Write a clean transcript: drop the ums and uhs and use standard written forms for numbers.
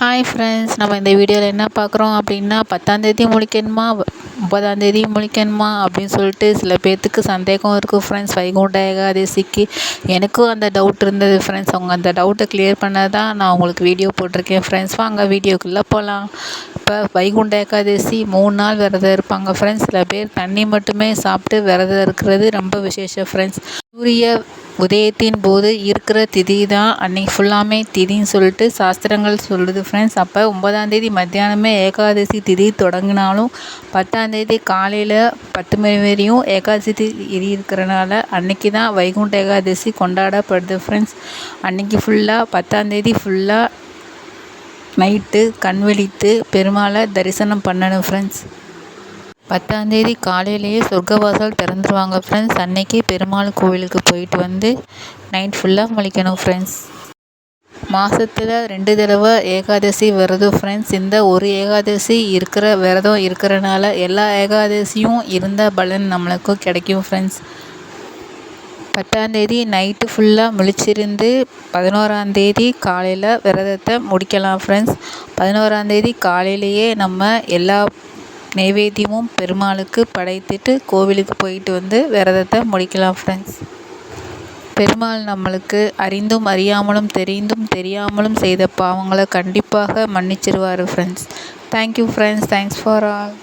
Hi friends, நம்ம இந்த வீடியோவில் என்ன பார்க்குறோம் அப்படின்னா 10ஆந்தேதி முழிக்கணுமா 9ஆந்தேதி முழிக்கணுமா அப்படின்னு சொல்லிட்டு சில பேர்த்துக்கு சந்தேகம் இருக்குது ஃப்ரெண்ட்ஸ். வைகுண்ட ஏகாதசிக்கு எனக்கும் அந்த டவுட் இருந்தது ஃப்ரெண்ட்ஸ். அவங்க அந்த டவுட்டை கிளியர் பண்ண தான் நான் உங்களுக்கு வீடியோ போட்டிருக்கேன் ஃப்ரெண்ட்ஸ். வாங்க வீடியோக்குள்ளே போகலாம். இப்போ வைகுண்ட ஏகாதசி 3 நாள் விரதம் இருப்பாங்க ஃப்ரெண்ட்ஸ். சில பேர் தண்ணி மட்டுமே சாப்பிட்டு விரதம் இருக்கிறது ரொம்ப விசேஷம் ஃப்ரெண்ட்ஸ். சூரிய உதயத்தின் போது இருக்கிற திதி தான் அன்றைக்கி ஃபுல்லாமே திதின்னு சொல்லிட்டு சாஸ்திரங்கள் சொல்லுது ஃப்ரெண்ட்ஸ். அப்போ 9ஆந்தேதி மத்தியானமே ஏகாதசி திதி தொடங்கினாலும் 10ஆந்தேதி காலையில் 10 மணி வரையும் ஏகாதசி திதி இருக்கிறனால அன்றைக்கி தான் வைகுண்ட ஏகாதசி கொண்டாடப்படுது ஃப்ரெண்ட்ஸ். அன்றைக்கி ஃபுல்லாக 10ஆந்தேதி ஃபுல்லாக நைட்டு கண் விழித்து பெருமாளை தரிசனம் பண்ணணும் ஃப்ரெண்ட்ஸ். 10ஆந்தேதி காலையிலேயே சொர்க்கவாசல் திறந்துருவாங்க ஃப்ரெண்ட்ஸ். அன்னைக்கு பெருமாள் கோவிலுக்கு போயிட்டு வந்து நைட் ஃபுல்லாக முழிக்கணும் ஃப்ரெண்ட்ஸ். மாதத்தில் 2 தடவை ஏகாதசி வருது ஃப்ரெண்ட்ஸ். இந்த ஒரு ஏகாதசி இருக்கிற விரதம் இருக்கிறனால எல்லா ஏகாதசியும் இருந்த பலன் நம்மளுக்கு கிடைக்கும் ஃப்ரெண்ட்ஸ். 10ஆந்தேதி நைட்டு ஃபுல்லாக முழிச்சிருந்து 11ஆந்தேதி காலையில் விரதத்தை முடிக்கலாம் ஃப்ரெண்ட்ஸ். 11ஆந்தேதி காலையிலேயே நம்ம எல்லா நைவேத்தியமும் பெருமாளுக்கு படைத்துட்டு கோவிலுக்கு போயிட்டு வந்து விரதத்தை முடிக்கலாம் ஃப்ரெண்ட்ஸ். பெருமாள் நம்மளுக்கு அறிந்தும் அறியாமலும் தெரிந்தும் தெரியாமலும் செய்த பாவங்களை கண்டிப்பாக மன்னிச்சிருவார் friends. Thank you friends. Thanks for all.